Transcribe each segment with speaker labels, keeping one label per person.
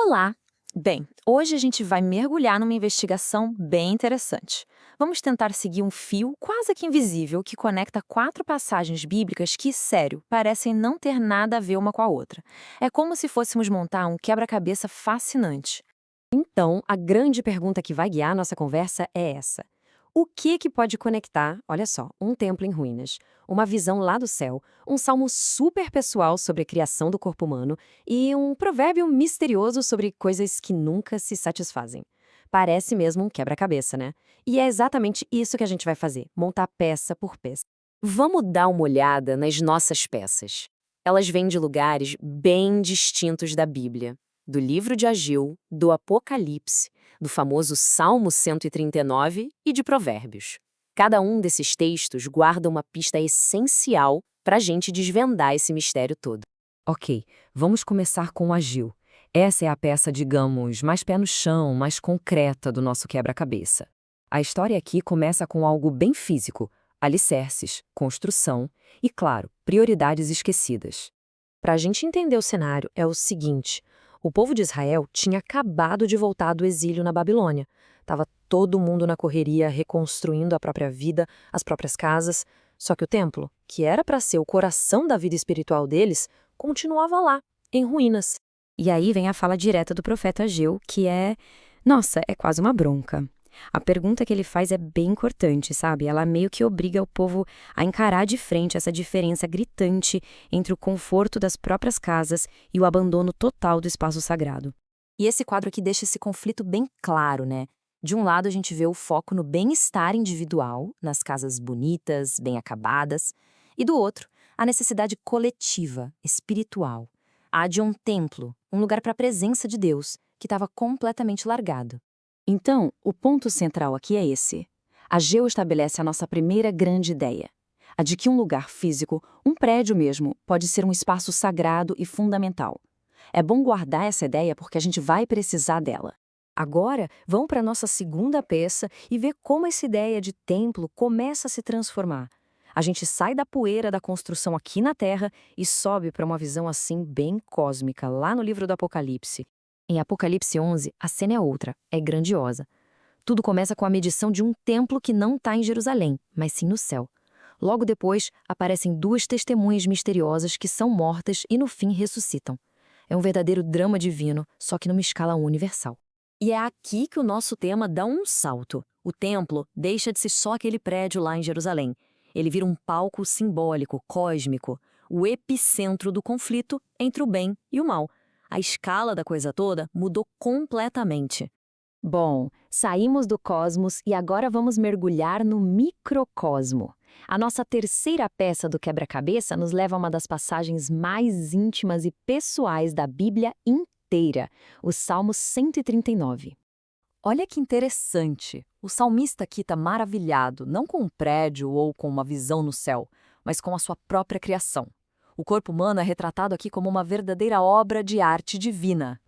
Speaker 1: Olá! Bem, hoje a gente vai mergulhar numa investigação bem interessante. Vamos tentar seguir um fio quase que invisível que conecta quatro passagens bíblicas que, sério, parecem não ter nada a ver uma com a outra. É como se fôssemos montar um quebra-cabeça fascinante.
Speaker 2: Então, a grande pergunta que vai guiar nossa conversa é essa. O que pode conectar, olha só, um templo em ruínas, uma visão lá do céu, um salmo super pessoal sobre a criação do corpo humano e um provérbio misterioso sobre coisas que nunca se satisfazem? Parece mesmo um quebra-cabeça, né? E é exatamente isso que a gente vai fazer, montar peça por peça. Vamos dar uma olhada nas nossas peças. Elas vêm de lugares bem distintos da Bíblia, do livro de Ageu, do Apocalipse, do famoso Salmo 139 e de Provérbios. Cada um desses textos guarda uma pista essencial para a gente desvendar esse mistério todo. Ok, vamos começar com Ageu. Essa é a peça, digamos, mais pé no chão, mais concreta do nosso quebra-cabeça. A história aqui começa com algo bem físico: alicerces, construção e, claro, prioridades esquecidas. Para a gente entender o cenário, é o seguinte: o povo de Israel tinha acabado de voltar do exílio na Babilônia. Estava todo mundo na correria, reconstruindo a própria vida, as próprias casas. Só que o templo, que era para ser o coração da vida espiritual deles, continuava lá, em ruínas.
Speaker 3: E aí vem a fala direta do profeta Ageu, que nossa, é quase uma bronca. A pergunta que ele faz é bem cortante, sabe? Ela meio que obriga o povo a encarar de frente essa diferença gritante entre o conforto das próprias casas e o abandono total do espaço sagrado.
Speaker 1: E esse quadro aqui deixa esse conflito bem claro, né? De um lado, a gente vê o foco no bem-estar individual, nas casas bonitas, bem acabadas, e do outro, a necessidade coletiva, espiritual, a de um templo, um lugar para a presença de Deus, que estava completamente largado. Então, o ponto central aqui é esse. Ageu estabelece a nossa primeira grande ideia, a de que um lugar físico, um prédio mesmo, pode ser um espaço sagrado e fundamental. É bom guardar essa ideia porque a gente vai precisar dela. Agora, vamos para a nossa segunda peça e ver como essa ideia de templo começa a se transformar. A gente sai da poeira da construção aqui na Terra e sobe para uma visão assim bem cósmica, lá no livro do Apocalipse. Em Apocalipse 11, a cena é outra, é grandiosa. Tudo começa com a medição de um templo que não está em Jerusalém, mas sim no céu. Logo depois, aparecem duas testemunhas misteriosas que são mortas e no fim ressuscitam. É um verdadeiro drama divino, só que numa escala universal. E é aqui que o nosso tema dá um salto. O templo deixa de ser só aquele prédio lá em Jerusalém. Ele vira um palco simbólico, cósmico, o epicentro do conflito entre o bem e o mal. A escala da coisa toda mudou completamente. Bom, saímos do cosmos e agora vamos mergulhar no microcosmo. A nossa terceira peça do quebra-cabeça nos leva a uma das passagens mais íntimas e pessoais da Bíblia inteira, o Salmo 139. Olha que interessante. O salmista aqui está maravilhado, não com um prédio ou com uma visão no céu, mas com a sua própria criação. O corpo humano é retratado aqui como uma verdadeira obra de arte divina.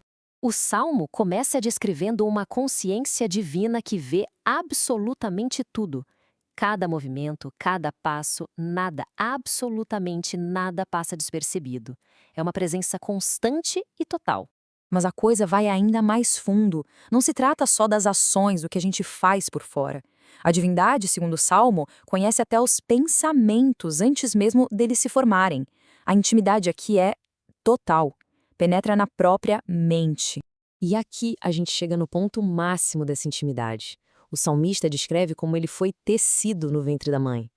Speaker 1: O Salmo começa descrevendo uma consciência divina que vê absolutamente tudo. Cada movimento, cada passo, nada, absolutamente nada passa despercebido. É uma presença constante e total. Mas a coisa vai ainda mais fundo. Não se trata só das ações, do que a gente faz por fora. A divindade, segundo o Salmo, conhece até os pensamentos antes mesmo deles se formarem. A intimidade aqui é total. Penetra na própria mente. E aqui a gente chega no ponto máximo dessa intimidade. O salmista descreve como ele foi tecido no ventre da mãe.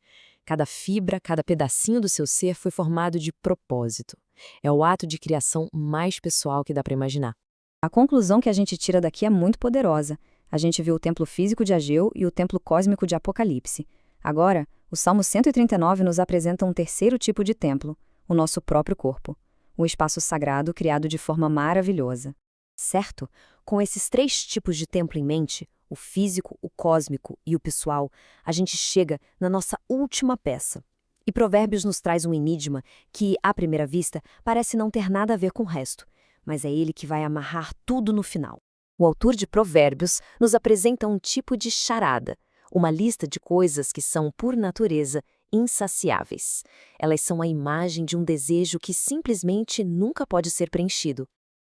Speaker 1: Cada fibra, cada pedacinho do seu ser foi formado de propósito. É o ato de criação mais pessoal que dá para imaginar.
Speaker 3: A conclusão que a gente tira daqui é muito poderosa. A gente viu o templo físico de Ageu e o templo cósmico de Apocalipse. Agora, o Salmo 139 nos apresenta um terceiro tipo de templo, o nosso próprio corpo. Um espaço sagrado criado de forma maravilhosa.
Speaker 2: Certo? Com esses três tipos de templo em mente, o físico, o cósmico e o pessoal, a gente chega na nossa última peça. E Provérbios nos traz um enigma que, à primeira vista, parece não ter nada a ver com o resto, mas é ele que vai amarrar tudo no final. O autor de Provérbios nos apresenta um tipo de charada, uma lista de coisas que são, por natureza, insaciáveis. Elas são a imagem de um desejo que simplesmente nunca pode ser preenchido.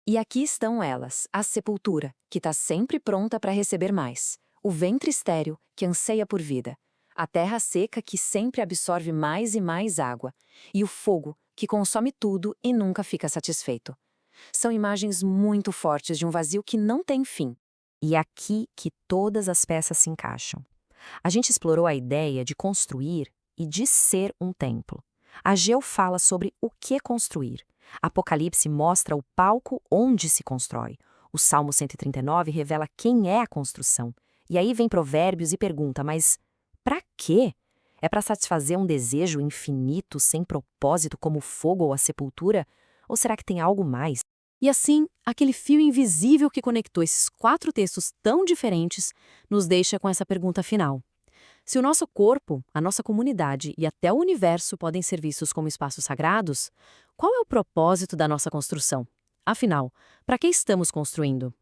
Speaker 1: E aqui estão elas, a sepultura, que está sempre pronta para receber mais, o ventre estéril, que anseia por vida, a terra seca, que sempre absorve mais e mais água, e o fogo, que consome tudo e nunca fica satisfeito. São imagens muito fortes de um vazio que não tem fim.
Speaker 3: E é aqui que todas as peças se encaixam. A gente explorou a ideia de construir e de ser um templo. Ageu fala sobre o que construir. Apocalipse mostra o palco onde se constrói. O Salmo 139 revela quem é a construção. E aí vem Provérbios e pergunta, mas para quê? É para satisfazer um desejo infinito, sem propósito, como o fogo ou a sepultura? Ou será que tem algo mais?
Speaker 2: E assim, aquele fio invisível que conectou esses 4 textos tão diferentes nos deixa com essa pergunta final. Se o nosso corpo, a nossa comunidade e até o universo podem ser vistos como espaços sagrados, qual é o propósito da nossa construção? Afinal, para que estamos construindo?